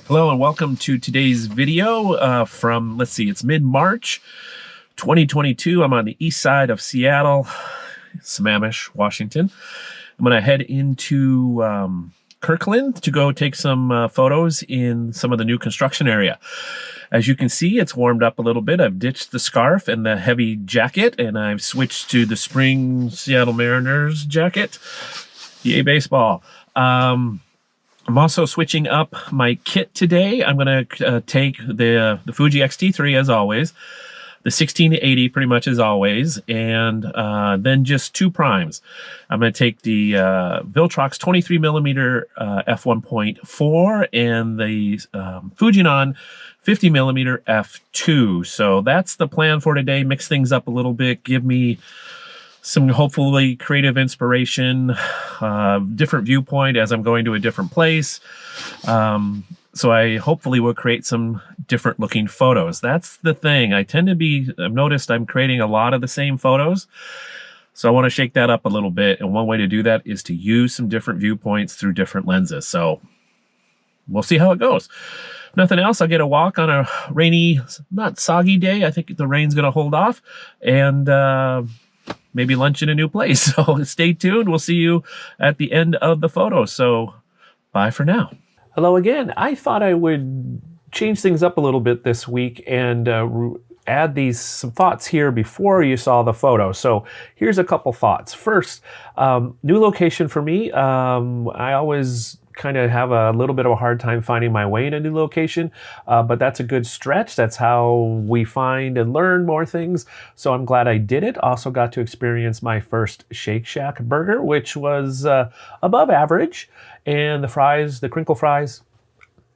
Hello and welcome to today's video from, it's mid-March 2022. I'm on the east side of Seattle, Sammamish, Washington. I'm going to head into Kirkland to go take some photos in some of the new construction area. As you can see, it's warmed up a little bit. I've ditched the scarf and the heavy jacket, and I've switched to the spring Seattle Mariners jacket. Yay, baseball. I'm also switching up my kit today. I'm going to take the Fuji X-T3 as always, the 16-80 pretty much as always, and then just two primes. I'm going to take the Viltrox 23mm f1.4 and the Fujinon 50mm f2. So that's the plan for today. Mix things up a little bit, give me some hopefully creative inspiration, different viewpoint as I'm going to a different place. So I hopefully will create some different looking photos. That's the thing. I've noticed I'm creating a lot of the same photos. So I want to shake that up a little bit. And one way to do that is to use some different viewpoints through different lenses. So we'll see how it goes. Nothing else. I'll get a walk on a rainy, not soggy day. I think the rain's going to hold off. And maybe lunch in a new place. So stay tuned. We'll see you at the end of the photo. So bye for now. Hello again. I thought I would change things up a little bit this week and add some thoughts here before you saw the photo. So here's a couple thoughts. First, new location for me. I always kind of have a little bit of a hard time finding my way in a new location, but that's a good stretch. That's how we find and learn more things. So I'm glad I did it. Also got to experience my first Shake Shack burger, which was above average. And the fries, the crinkle fries,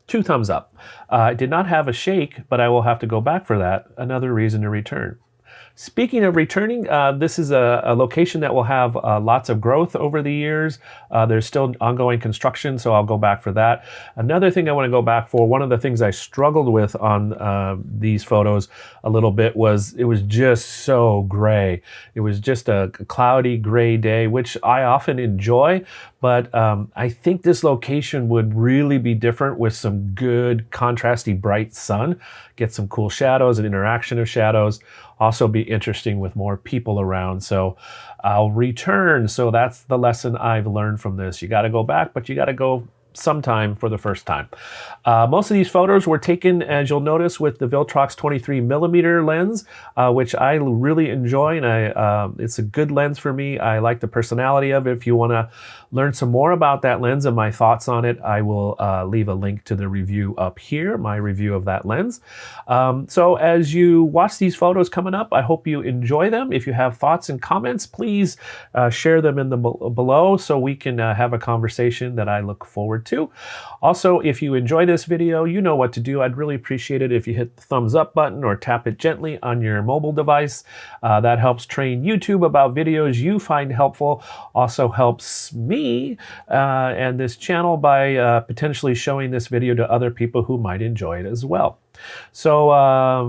2 thumbs up. I did not have a shake, but I will have to go back for that. Another reason to return. Speaking of returning, this is a location that will have lots of growth over the years. There's still ongoing construction, so I'll go back for that. Another thing I want to go back for, one of the things I struggled with on these photos a little bit was it was just so gray. It was just a cloudy gray day, which I often enjoy, but I think this location would really be different with some good contrasty bright sun. Get some cool shadows and interaction of shadows. Also be interesting with more people around. So I'll return. So that's the lesson I've learned from this. You got to go back, but you got to go sometime for the first time. Most of these photos were taken, as you'll notice, with the Viltrox 23mm lens, which I really enjoy, and it's a good lens for me. I like the personality of it. If you want to learn some more about that lens and my thoughts on it, I will leave a link to the review up here, my review of that lens. So as you watch these photos coming up, I hope you enjoy them. If you have thoughts and comments, please share them in the below so we can have a conversation that I look forward to. Also, if you enjoy this video, you know what to do. I'd really appreciate it if you hit the thumbs up button or tap it gently on your mobile device. That helps train YouTube about videos you find helpful. Also helps me and this channel by potentially showing this video to other people who might enjoy it as well. So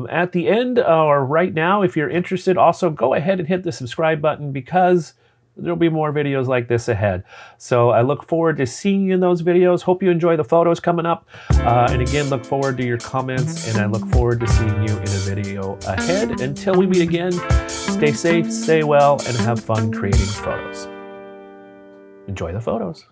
at the end or right now, if you're interested, also go ahead and hit the subscribe button because there'll be more videos like this ahead. So I look forward to seeing you in those videos. Hope you enjoy the photos coming up. And again, look forward to your comments, and I look forward to seeing you in a video ahead. Until we meet again, stay safe, stay well, and have fun creating photos. Enjoy the photos.